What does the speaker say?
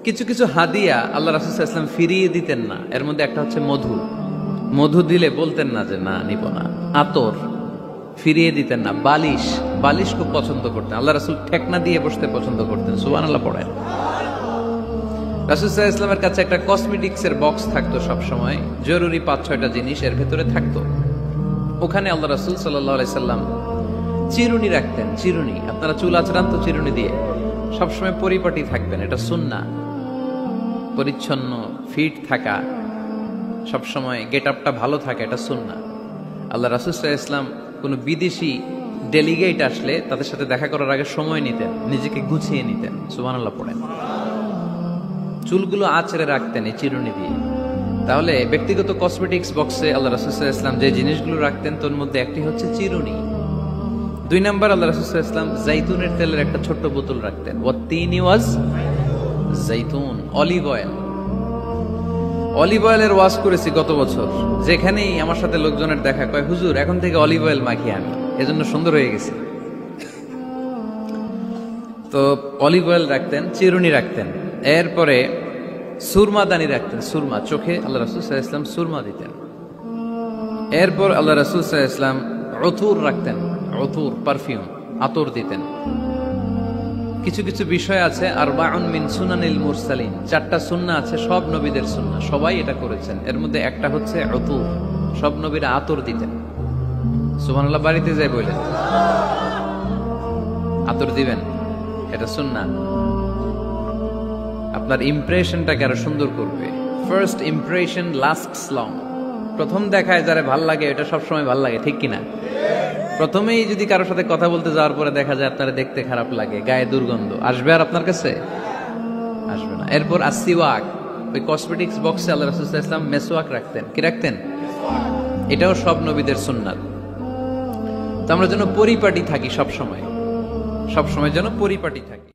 কিছু কিছু হাদিয়া আল্লাহ রাসূল সাল্লাল্লাহু আলাইহি ওয়াসাল্লাম ফিরিয়ে দিতেন না। এর মধ্যে একটা হচ্ছে মধু। মধু দিলে বলতেন না যে না নিব না। আতর ফিরিয়ে দিতেন না। বালিশ, বালিশ খুব পছন্দ করতেন। আল্লাহ রাসূল ঠেকনা দিয়ে বসতে পছন্দ করতেন। সুবহানাল্লাহ পড়েন। রাসূল সাল্লাল্লাহু আলাইহি ওয়াসাল্লামের কাছে একটা কসমেটিক্সের বক্স থাকতো সব সময়, জরুরি 5-6টা জিনিস এর ভেতরে থাকতো। ওখানে আল্লাহ রাসূল সাল্লাল্লাহু আলাইহি সাল্লাম চিরুনি রাখতেন। চিরুনি, আপনারা চুল আঁচড়ান তো চিরুনি দিয়ে, সবসময় পরিপাটি থাকবেন, এটা সুন্নাহ। পরিচ্ছন্ন ফিট থাকা, সবসময় গেট আপটা ভালো থাকে, এটা সুন্নাহ। আল্লাহ রাসূল সাল্লাল্লাহু আলাইহি ওয়াসাল্লাম কোনো বিদেশি ডেলিগেট আসলে তাদের সাথে দেখা করার আগে সময় নিতেন, নিজেকে গুছিয়ে নিতেন। সুবহানাল্লাহ পড়েন। চুলগুলো আঁচড়ে রাখতেন এই চিরুনি দিয়ে। তাহলে ব্যক্তিগত কসমেটিক্স বক্সে আল্লাহ রাসূল সাল্লাল্লাহু আলাইহি ওয়াসাল্লাম যে জিনিসগুলো রাখতেন তার মধ্যে একটি হচ্ছে চিরুনি। 2 নাম্বার আল্লাহ রাসূল সাল্লাল্লাহু আলাইহি ওয়াসাল্লাম জাইতুনের তেলের একটা ছোট্ট বোতল রাখতেন। ওয়াত্তিনি ওয়াজ জাইতুন, অলিভ অয়েল। অলিভ অয়েলের ওয়াজ করেছি গত বছর। যেখানেই আমার সাথে লোকজনের দেখা কয় হুজুর এখন থেকে অলিভ অয়েল মাখি আমি, এজন্য সুন্দর হয়ে গেছি। তো অলিভ অয়েল রাখতেন, চিরুনি রাখতেন। এরপরে সুরমা দানি রাখতেন। সুরমা, চোখে আল্লাহ রাসূল সাল্লাল্লাহু আলাইহি ওয়াসাল্লাম সুরমা দিতেন। এরপর আল্লাহ রাসূল সাল্লাল্লাহু আলাইহি ওয়াসাল্লাম উতুর রাখতেন। উতুর, পারফিউম, আতর দিতেন। কিছু কিছু বিষয় আছে আরবাউন মিন সুনানিল মুরসালিন, 4টা সুন্নাহ আছে, সব নবীদের সুন্নাহ, সবাই এটা করেছেন। এর মধ্যে একটা হচ্ছে উতুর, সব নবীরা আতর দিতেন। সুবহানাল্লাহ, বাড়িতে যাই বলেন আতর দিবেন, এটা সুন্নাহ। আপনার ইমপ্রেশনটাকে আরো সুন্দর করবে। First impression lasts long. প্রথম দেখায় যারা ভাল লাগে এটা সবসময় ভাল লাগে, ঠিক কিনা? প্রথমেই যদি কারোর সাথে কথা বলতে যাওয়ার পরে দেখা যায় আপনারা দেখতে খারাপ লাগে, গায়ে দুর্গন্ধ, আসবে আর আপনার কাছে? আসবে না। এরপর আসিওয়াক, ওই কসমেটিক্স বক্সে আল্লাহ রাসূল সাল্লাল্লাহু আলাইহি ওয়াসাল্লাম মেসওয়াক রাখতেন। কি রাখতেন? এটাও সব নবীদের সুন্নাত। তো আমরা যেন পরিপাটি থাকি, সব সময় যেন পরিপাটি থাকি।